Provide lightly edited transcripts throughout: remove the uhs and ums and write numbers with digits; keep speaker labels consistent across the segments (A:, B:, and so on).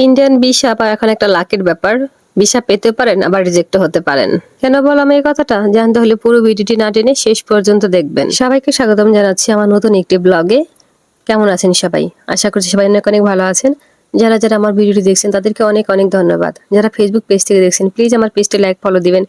A: Indian visa পাওয়া এখন একটা লাকের ব্যাপার। ভিসা পেতে পারেন, আবার রিজেক্ট হতে পারেন। কেন বললাম এই কথাটা? জানতে হলে পুরো ভিডিওটি না টেনে শেষ পর্যন্ত দেখবেন। সবাইকে স্বাগতম জানাচ্ছি আমার নতুন একটি ব্লগে। কেমন আছেন সবাই? আশা করছি সবাই অনেক অনেক ভালো আছেন। যারা যারা আমার ভিডিওটি দেখছেন তাদেরকে অনেক অনেক ধন্যবাদ। যারা ফেসবুক পেজ থেকে দেখছেন প্লিজ আমার পেজটি লাইক ফলো দিবেন।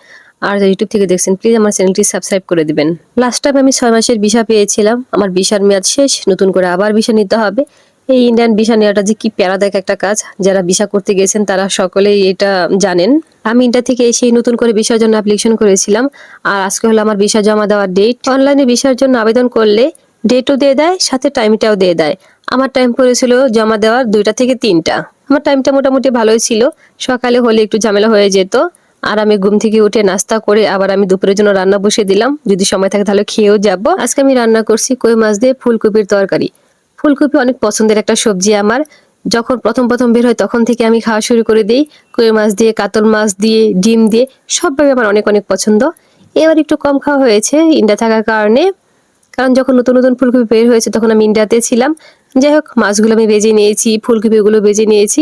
A: আর যারা ইউটিউব থেকে দেখছেন প্লিজ আমার চ্যানেলটি সাবস্ক্রাইব করে দিবেন। লাস্ট টাইম আমি 6 মাসের ভিসা পেয়েছিলাম। আমার ভিসার মেয়াদ শেষ, নতুন করে আবার ভিসা নিতে হবে। এই ইন্ডিয়ান ভিসা নেওয়াটা যে কি প্যারাদায়ক একটা কাজ, যারা ভিসা করতে গেছেন তারা সকলেই এটা জানেন। আমি ইন্ডিয়া থেকে এসেই নতুন করে ভিসার জন্য অ্যাপ্লিকেশন করেছিলাম। আর আজকে হলো আমার ভিসা জমা দেওয়ার ডেট। অনলাইনে ভিসার জন্য আবেদন করলে ডেটও দিয়ে দেয়, সাথে টাইমটাও দিয়ে দেয়। আমার টাইম পড়েছিল জমা দেওয়ার 2টা থেকে 3টা। আমার টাইমটা মোটামুটি ভালোই ছিল। সকালে হলে একটু ঝামেলা হয়ে যেত। আর আমি ঘুম থেকে উঠে নাস্তা করে আবার আমি দুপুরের জন্য রান্না বসিয়ে দিলাম। যদি সময় থাকে তাহলে খেয়েও যাব। আজকে আমি রান্না করছি কই মাছ দিয়ে ফুলকপির তরকারি। ফুলকপি অনেক পছন্দের একটা সবজি আমার। যখন প্রথম প্রথম বের হয় তখন থেকে আমি খাওয়া শুরু করে দিই। কই মাছ দিয়ে, কাতল মাছ দিয়ে, ডিম দিয়ে, সবভাবে আমার অনেক অনেক পছন্দ। এবার একটু কম খাওয়া হয়েছে ইন্ডিয়া থাকার কারণে। কারণ যখন নতুন নতুন ফুলকপি বের হয়েছে তখন আমি ইন্ডিয়াতে ছিলাম। যাই হোক, মাছগুলো আমি ভেজে নিয়েছি, ফুলকপিগুলো ভেজে নিয়েছি।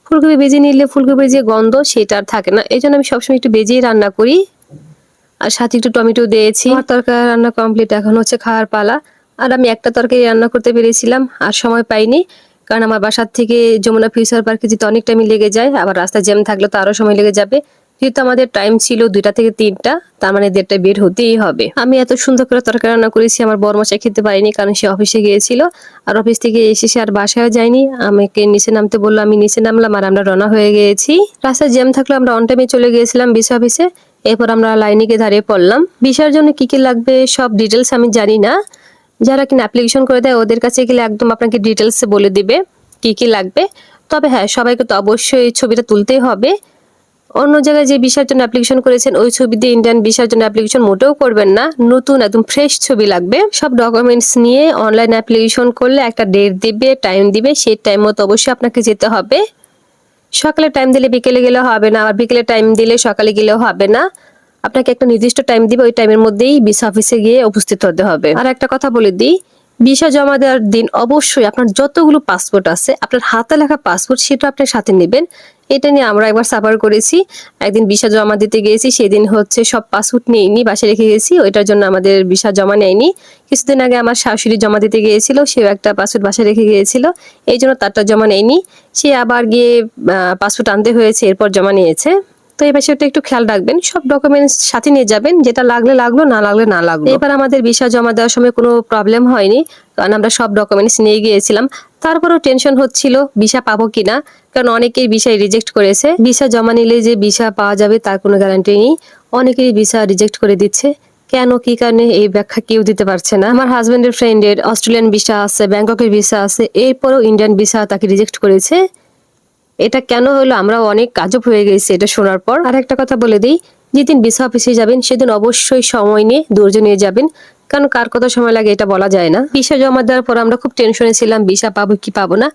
A: ফুলকপি ভেজে নিলে ফুলকপির যে গন্ধ সেটা আর থাকে না, এই জন্য আমি সবসময় একটু ভেজেই রান্না করি। আর সাথে একটু টমেটো দিয়েছি। আমার তরকারি রান্না কমপ্লিট, এখন হচ্ছে খাওয়ার পালা। আর আমি একটা তরকারি রান্না করতে পেরেছিলাম, আর সময় পাইনি। কারণ আমার বাসার থেকে যমুনা ফিউচার পার্কে যেতে অনেক টাইম লেগে যায়, আবার রাস্তায় জ্যাম থাকলে তো আরো সময় লেগে যাবে। যেহেতু আমাদের টাইম ছিল 2টা থেকে 3টা, তার মানে 1:30টায় বের হতেই হবে। আমি এত সুন্দর করে তরকারি রান্না করেছি, আমার বরমশাই খেতে পারিনি, কারণ সে অফিসে গিয়েছিল। আর অফিস থেকে এসে সে আর বাসায় যায়নি, আমাকে নিচে নামতে বললো, আমি নিচে নামলাম আর আমরা রওনা হয়ে গিয়েছি। রাস্তায় জ্যাম থাকলে আমরা অন টাইমে চলে গিয়েছিলাম ভিসা অফিসে। এরপর আমরা লাইনে গিয়ে দাঁড়িয়ে পড়লাম। ভিসার জন্য কি কি লাগবে সব ডিটেলস আমি জানি না। যারা কিনা অ্যাপ্লিকেশন করে দেয় ওদের কাছে গেলে একদম আপনাকে ডিটেলসে বলে দিবে কি কি লাগবে। তবে হ্যাঁ, সবাইকে তো অবশ্যই ছবিটা তুলতেই হবে। অন্য জায়গায় যে ভিসার জন্য অ্যাপ্লিকেশন করেছেন ওই ছবি দিয়ে ইন্ডিয়ান ভিসার জন্য অ্যাপ্লিকেশন মোটেও করবেন না। নতুন একদম ফ্রেশ ছবি লাগবে। সব ডকুমেন্টস নিয়ে অনলাইন অ্যাপ্লিকেশন করলে একটা ডেট দিবে, টাইম দিবে, সেই টাইম মতো অবশ্যই আপনাকে যেতে হবে। সকালে টাইম দিলে বিকেলে গেলেও হবে না, আবার বিকেলে টাইম দিলে সকালে গেলেও হবে না। আপনাকে একটা নির্দিষ্ট টাইম দিবে, ওই টাইমের মধ্যেই ভিসা অফিসে গিয়ে উপস্থিত হতে হবে। আর একটা কথা বলে দিই, ভিসা জমা দেওয়ার দিন অবশ্যই আপনার যতগুলো পাসপোর্ট আছে, আপনার হাতে লেখা পাসপোর্ট সেটা আপনার সাথে নেবেন। এটা নিয়ে আমরা একবার সাফার করেছি। একদিন ভিসা জমা দিতে গিয়েছি, সেদিন হচ্ছে সব পাসপোর্ট নিয়ে বাসায় রেখে গেছি, ওইটার জন্য আমাদের ভিসা জমা নেয়নি। কিছুদিন আগে আমার শাশুড়ি জমা দিতে গিয়েছিল, সেও একটা পাসপোর্ট বাসায় রেখে গিয়েছিল, এই জন্য তারটা জমা নেয়নি। সে আবার গিয়ে পাসপোর্ট আনতে হয়েছে, এরপর জমা নিয়েছে। তো এই বিষয়টা একটু খেয়াল রাখবেন, সব ডকুমেন্টস সাথে নিয়ে যাবেন, যেটা লাগলে লাগলো, না লাগলে না লাগলো। এবার আমাদের ভিসা জমা দেওয়ার সময় কোনো প্রবলেম হয়নি, কারণ আমরা সব ডকুমেন্টস নিয়ে গিয়েছিলাম। তারপরও টেনশন হচ্ছিল ভিসা পাবো কিনা, কারণ অনেকেই ভিসা রিজেক্ট করেছে। ভিসা জমা নিলে যে ভিসা পাওয়া যাবে তার কোনো গ্যারান্টি নেই, অনেকেই ভিসা রিজেক্ট করে দিচ্ছে। কেন, কি কারণে, এই ব্যাখ্যা কেউ দিতে পারছে না। আমার হাজবেন্ডের ফ্রেন্ডের অস্ট্রেলিয়ান ভিসা আছে, ব্যাংককের ভিসা আছে, এরপরও ইন্ডিয়ান ভিসা তাকে রিজেক্ট করেছে। এটা কেন হলো আমরাও অনেক আজব হয়ে গেছি এটা শোনার পর। আর একটা কথা বলে দিই, যেদিন ভিসা অফিসে যাবেন সেদিন অবশ্যই সময় নিয়ে ধৈর্য নিয়ে যাবেন, কারণ কার কত সময় লাগে এটা বলা যায় না। ভিসা জমা দেওয়ার পর আমরা খুব টেনশনে ছিলাম ভিসা পাবো কি পাবো না।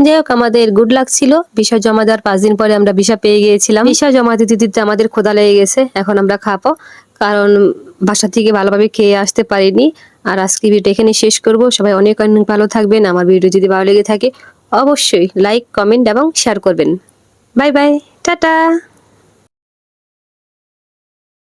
A: যাই হোক, আমাদের গুড লাক ছিল, ভিসা জমা দেওয়ার 5 দিন পরে আমরা ভিসা পেয়ে গিয়েছিলাম। ভিসা জমা দিতে দিতে আমাদের ক্ষুধা লেগে গেছে, এখন আমরা খাবো, কারণ বাসা থেকে ভালোভাবে খেয়ে আসতে পারিনি। আর আজকে ভিডিওটা এখানে শেষ করব। সবাই অনেক অনেক ভালো থাকবেন। আমার ভিডিও যদি ভালো লেগে থাকে অবশ্যই লাইক, কমেন্ট এবং শেয়ার করবেন। Bye bye, tata.